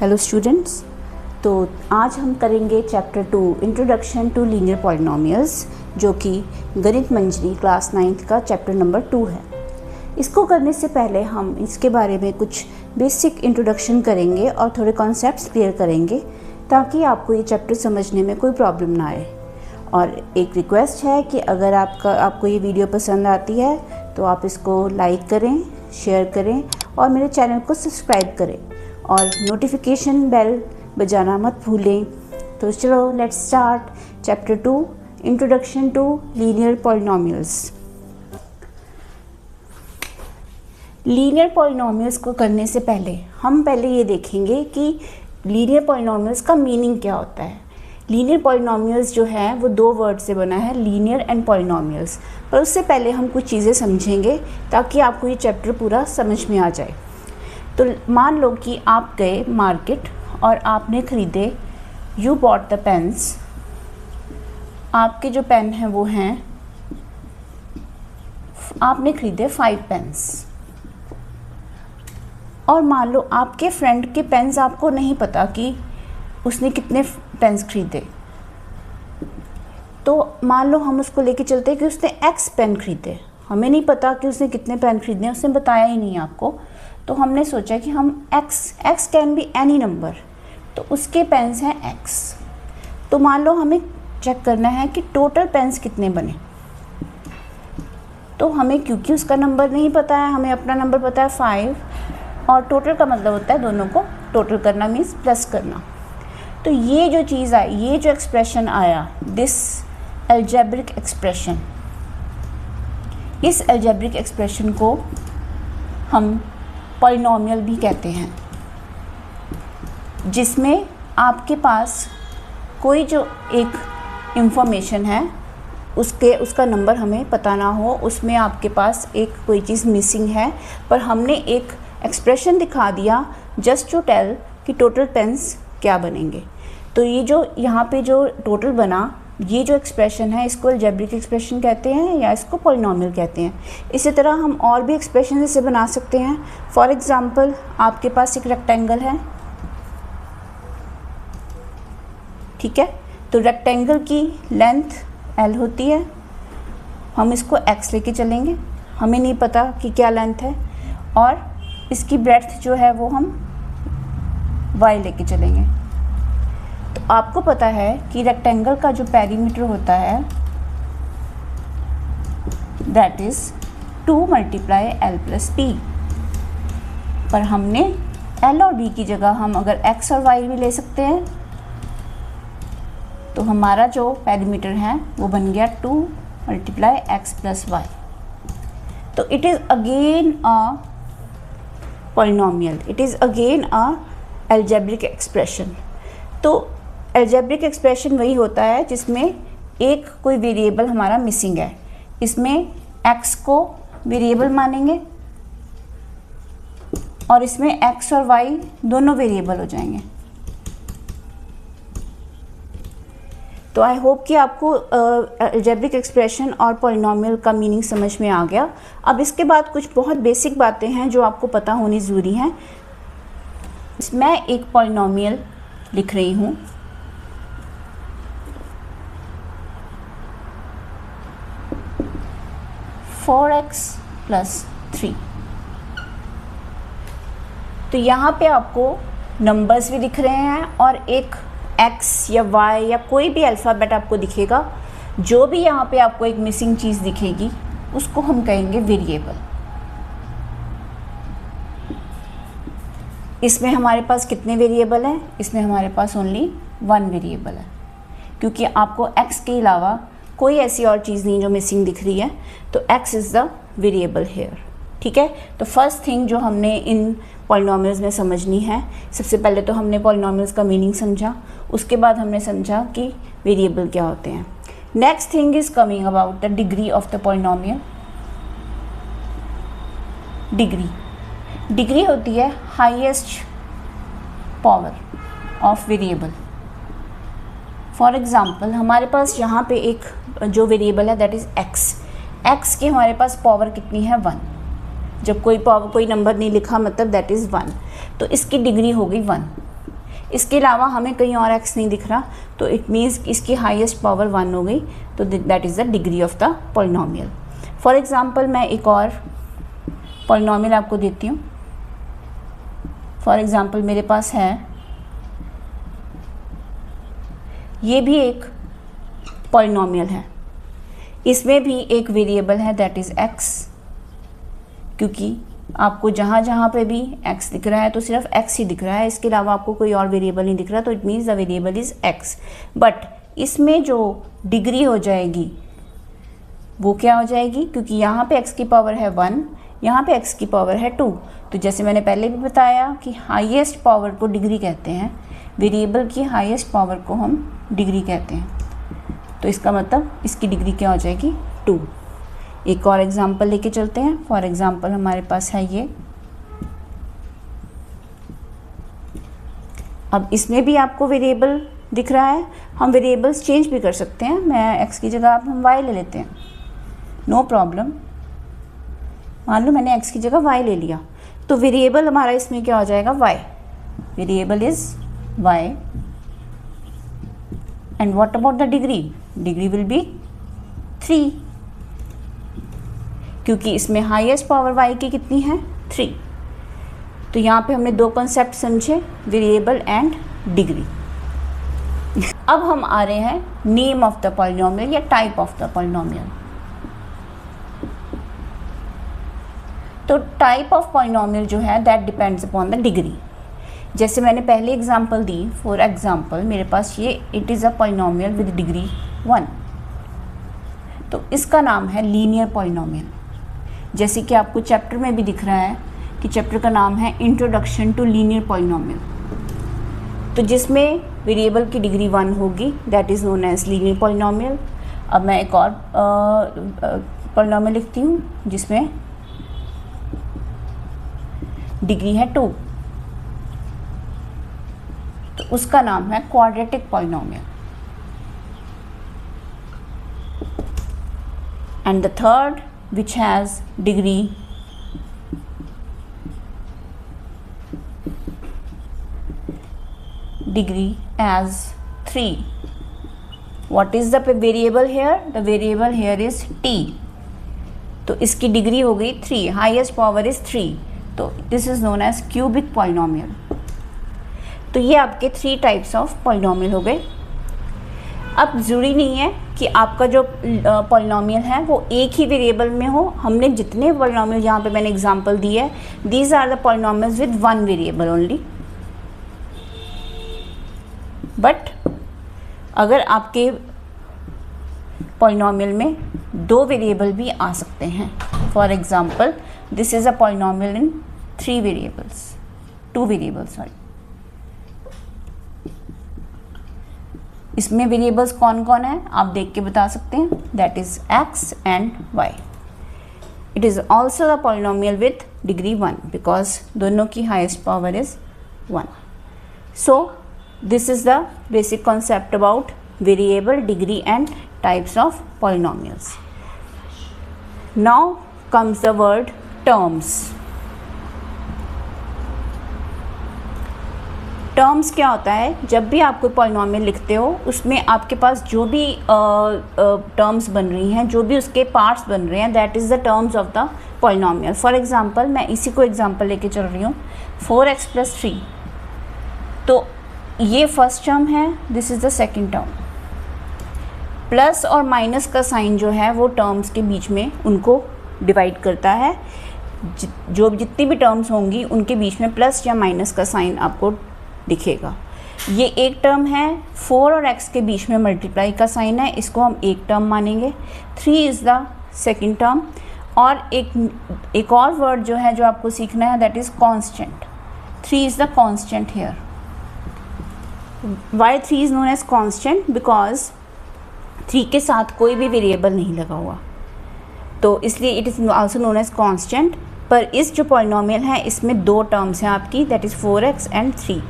Hello students, तो आज हम करेंगे chapter 2 introduction to linear polynomials, जो कि गणित मंजरी क्लास 9th का चैप्टर नंबर 2 है। इसको करने से पहले हम इसके बारे में कुछ बेसिक इंट्रोडक्शन करेंगे और थोड़े कॉन्सेप्ट्स क्लियर करेंगे ताकि आपको ये चैप्टर समझने में कोई प्रॉब्लम ना आए। और एक रिक्वेस्ट है कि अगर आपको ये वीडियो पसंद आती है तो आप इसको लाइक करें, शेयर करें और मेरे चैनल को सब्सक्राइब करें और नोटिफिकेशन बेल बजाना मत भूलें। तो चलो let's start chapter 2 introduction to linear polynomials. Linear polynomials को करने से पहले हम ये देखेंगे कि लीनियर पॉलिनोमियल्स का मीनिंग क्या होता है। लीनियर पॉलिनोमियल्स जो है वो दो वर्ड से बना है, लीनियर एंड पॉलिनोमियल्स। पर उससे पहले हम कुछ चीज़ें समझेंगे ताकि आपको ये चैप्टर पूरा समझ में आ जाए। तो मान लो कि आप गए मार्केट और आपने ख़रीदे, यू बॉट द पेन्स। आपके जो पेन हैं वो हैं, आपने ख़रीदे 5 पेन्स। और मान लो आपके फ्रेंड के पेन्स आपको नहीं पता कि उसने कितने पेन्स खरीदे, तो मान लो हम उसको लेके चलते हैं कि उसने X पेन खरीदे। हमें नहीं पता कि उसने कितने पेन खरीदे, उसने बताया ही नहीं आपको। तो हमने सोचा कि हम X can be any number, तो उसके पेन्स हैं X। तो मान लो हमें चेक करना है कि टोटल पेन्स कितने बने। तो हमें, क्योंकि उसका नंबर नहीं पता है, हमें अपना नंबर पता है 5, और टोटल का मतलब होता है दोनों को टोटल करना, मीन्स प्लस करना। तो ये जो चीज़ आई, ये जो एक्सप्रेशन आया, दिस अलजेब्रिक एक्सप्रेशन, इस अलजेब्रिक एक्सप्रेशन को हम पॉलिनोमियल भी कहते हैं, जिसमें आपके पास कोई जो एक इंफॉर्मेशन है उसका नंबर हमें पता ना हो, उसमें आपके पास एक कोई चीज़ मिसिंग है, पर हमने एक एक्सप्रेशन दिखा दिया जस्ट टू टेल कि टोटल पेन्स क्या बनेंगे। तो ये जो यहाँ पे जो टोटल बना, ये जो एक्सप्रेशन है, इसको अलजेब्रिक एक्सप्रेशन कहते हैं या इसको पॉलिनोमियल कहते हैं। इसी तरह हम और भी एक्सप्रेशन इसे बना सकते हैं। फॉर एग्ज़ाम्पल, आपके पास एक रेक्टेंगल है, ठीक है। तो रेक्टेंगल की लेंथ L होती है, हम इसको X लेके चलेंगे, हमें नहीं पता कि क्या लेंथ है, और इसकी ब्रेड्थ जो है वो हम Y लेके चलेंगे। तो आपको पता है कि रेक्टेंगल का जो पेरीमीटर होता है दैट इज़ 2 × L + B। पर हमने L और B की जगह हम अगर X और Y भी ले सकते हैं, तो हमारा जो पेरीमीटर है वो बन गया 2 × X + Y। तो it is again a polynomial, it is again a algebraic expression. तो अलजेब्रिक एक्सप्रेशन वही होता है जिसमें एक कोई वेरिएबल हमारा मिसिंग है। इसमें X को वेरिएबल मानेंगे और इसमें X और Y दोनों वेरिएबल हो जाएंगे। तो आई होप कि आपको अलजेब्रिक एक्सप्रेशन और पॉलिनोमियल का मीनिंग समझ में आ गया। अब इसके बाद कुछ बहुत बेसिक बातें हैं जो आपको पता होनी ज़रूरी हैं। मैं एक पॉलिनोमियल लिख रही हूँ, 4x + 3। तो यहाँ पे आपको नंबर्स भी दिख रहे हैं और एक x या y या कोई भी अल्फ़ाबेट आपको दिखेगा। जो भी यहाँ पे आपको एक मिसिंग चीज़ दिखेगी उसको हम कहेंगे वेरिएबल। इसमें हमारे पास कितने वेरिएबल हैं? इसमें हमारे पास ओनली 1 वेरिएबल है, क्योंकि आपको x के अलावा कोई ऐसी और चीज़ नहीं जो मिसिंग दिख रही है। तो x is the variable here, ठीक है। तो फर्स्ट थिंग जो हमने इन पॉलिनोमियल्स में समझनी है, सबसे पहले तो हमने पॉलिनोमियल्स का मीनिंग समझा, उसके बाद हमने समझा कि वेरिएबल क्या होते हैं। Next thing is coming about the degree of the polynomial. Degree होती है highest power of variable. For example, हमारे पास यहाँ पे एक जो वेरिएबल है दैट इज़ x की हमारे पास पावर कितनी है? 1। जब कोई नंबर नहीं लिखा मतलब दैट इज़ 1, तो इसकी डिग्री हो गई 1। इसके अलावा हमें कहीं और x नहीं दिख रहा, तो इट मीन्स इसकी हाईएस्ट पावर 1 हो गई, तो that is the degree of the polynomial. For example मैं एक और पॉलिनोमियल आपको देती हूँ। फॉर एग्जांपल मेरे पास है, ये भी एक पॉलिनोमियल है, इसमें भी एक वेरिएबल है दैट इज़ x, क्योंकि आपको जहाँ जहाँ पे भी x दिख रहा है तो सिर्फ x ही दिख रहा है, इसके अलावा आपको कोई और वेरिएबल नहीं दिख रहा, तो it means the variable is x। But इसमें जो डिग्री हो जाएगी वो क्या हो जाएगी, क्योंकि यहाँ पे x की पावर है 1, यहाँ पे x की पावर है 2, तो जैसे मैंने पहले भी बताया कि हाईएस्ट पावर को डिग्री कहते हैं, वेरिएबल की हाईएस्ट पावर को हम डिग्री कहते हैं, तो इसका मतलब इसकी डिग्री क्या हो जाएगी 2। एक और एग्जांपल लेके चलते हैं। फॉर एग्जांपल हमारे पास है ये, अब इसमें भी आपको वेरिएबल दिख रहा है, हम वेरिएबल्स चेंज भी कर सकते हैं, मैं x की जगह आप हम y ले लेते हैं, नो प्रॉब्लम। मान लो मैंने x की जगह y ले लिया, तो वेरिएबल हमारा इसमें क्या हो जाएगा y, variable is y, and what about the degree, degree will be 3, क्योंकि इसमें हाईएस्ट पावर y की कितनी है 3। तो यहाँ पे हमने दो कॉन्सेप्ट समझे, वेरिएबल एंड डिग्री। अब हम आ रहे हैं नेम ऑफ द पॉलिनोमियल या टाइप ऑफ द पॉलिनोमियल। तो टाइप ऑफ पॉलिनोमियल जो है that depends upon the degree. जैसे मैंने पहले एग्जांपल दी, फॉर एग्जांपल मेरे पास ये it is a polynomial with degree 1, तो इसका नाम है लीनियर पॉलिनोमियल। जैसे कि आपको चैप्टर में भी दिख रहा है कि चैप्टर का नाम है इंट्रोडक्शन टू लीनियर पॉलिनोमियल, तो जिसमें वेरिएबल की डिग्री 1 होगी that is known as linear polynomial. अब मैं एक और पॉलिनोमियल लिखती हूँ जिसमें डिग्री है 2, तो उसका नाम है quadratic polynomial. And the third which has degree as 3. What is the variable here? The variable here is t. तो इसकी डिग्री हो गई 3, हाईएस्ट पावर इज 3, तो this is known as cubic polynomial. तो ये आपके 3 टाइप्स ऑफ पॉलिनोमियल हो गए। अब ज़रूरी नहीं है कि आपका जो पॉलिनोमियल है वो एक ही वेरिएबल में हो। हमने जितने पॉलिनोमियल यहाँ पे मैंने एग्जांपल दी है, these are the polynomials with 1 variable only. But अगर आपके पॉलिनोमियल में 2 वेरिएबल भी आ सकते हैं, for example this is a polynomial in 2 variables sorry. इसमें वेरिएबल्स कौन कौन है आप देख के बता सकते हैं, that is x and y। It is also the polynomial with degree 1 because दोनों की highest power is 1। So this is the basic concept about variable, degree and types of polynomials. Now comes the word terms. Terms क्या होता है, जब भी आप कोई polynomial लिखते हो उसमें आपके पास जो भी टर्म्स बन रही हैं, जो भी उसके पार्ट्स बन रहे हैं, that is the terms of the polynomial. For example मैं इसी को एग्जांपल लेके चल रही हूँ, 4x + 3, तो ये फर्स्ट टर्म है, this is the second term. Plus और माइनस का साइन जो है वो टर्म्स के बीच में उनको डिवाइड करता है। जो जितनी भी टर्म्स होंगी उनके बीच में प्लस या माइनस का साइन आपको दिखेगा। ये एक टर्म है, 4 और x के बीच में मल्टीप्लाई का साइन है, इसको हम एक टर्म मानेंगे। 3 इज़ द सेकेंड टर्म। और एक और वर्ड जो है जो आपको सीखना है that is constant. 3 is the constant here. Why 3 is known as constant because 3 के साथ कोई भी वेरिएबल नहीं लगा हुआ, तो इसलिए it is also known as constant. पर इस जो पॉलिनोमियल है इसमें 2 टर्म्स हैं आपकी, दैट इज़ 4x एंड 3।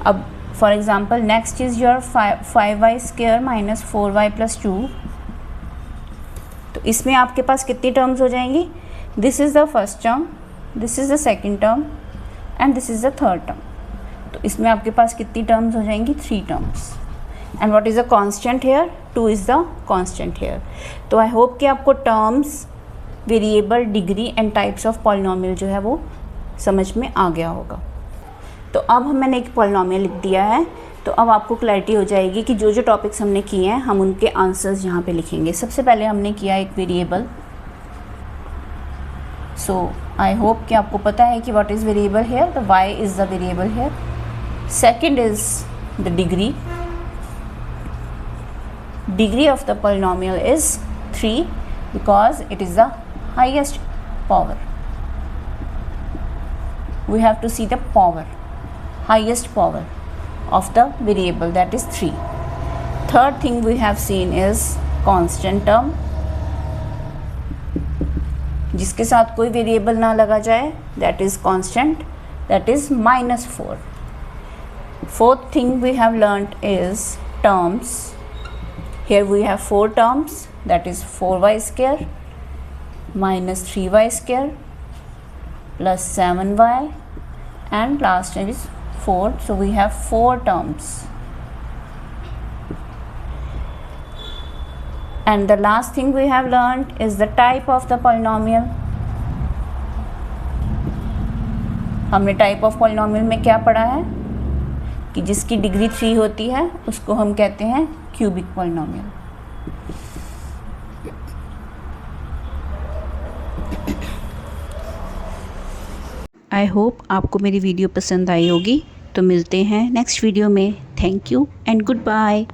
अब for example next is your 5y² - 4y + 2, तो इसमें आपके पास कितनी टर्म्स हो जाएंगी, this is the first term, this is the second term and this is the third term. तो इसमें आपके पास कितनी टर्म्स हो जाएंगी, 3 terms. And what is the constant here, 2 is the constant here. तो आई होप कि आपको terms, variable, degree and types of polynomial जो है वो समझ में आ गया होगा। तो अब मैंने एक पॉलिनोमियल लिख दिया है, तो अब आपको क्लैरिटी हो जाएगी कि जो जो टॉपिक्स हमने किए हैं हम उनके आंसर्स यहाँ पे लिखेंगे। सबसे पहले हमने किया एक वेरिएबल। सो आई होप कि आपको पता है कि what is variable here, the y is the variable here. Second is the degree. Degree of the polynomial is 3 because it is the highest power. We have to see the power, highest power of the variable, that is 3. Third thing we have seen is constant term, जिसके साथ कोई variable ना लगा जाए, that is constant, that is -4. Fourth thing we have learnt is terms. Here we have 4 terms, that is 4y square minus 3y square plus 7y and last is 4. So we have 4 terms. And the last thing we have learned is the type of the polynomial. हमने type of polynomial में क्या पढ़ा है कि जिसकी degree 3 होती है उसको हम कहते हैं क्यूबिक पॉलिनोमियल। आई होप आपको मेरी वीडियो पसंद आई होगी। तो मिलते हैं नेक्स्ट वीडियो में। Thank you and good bye.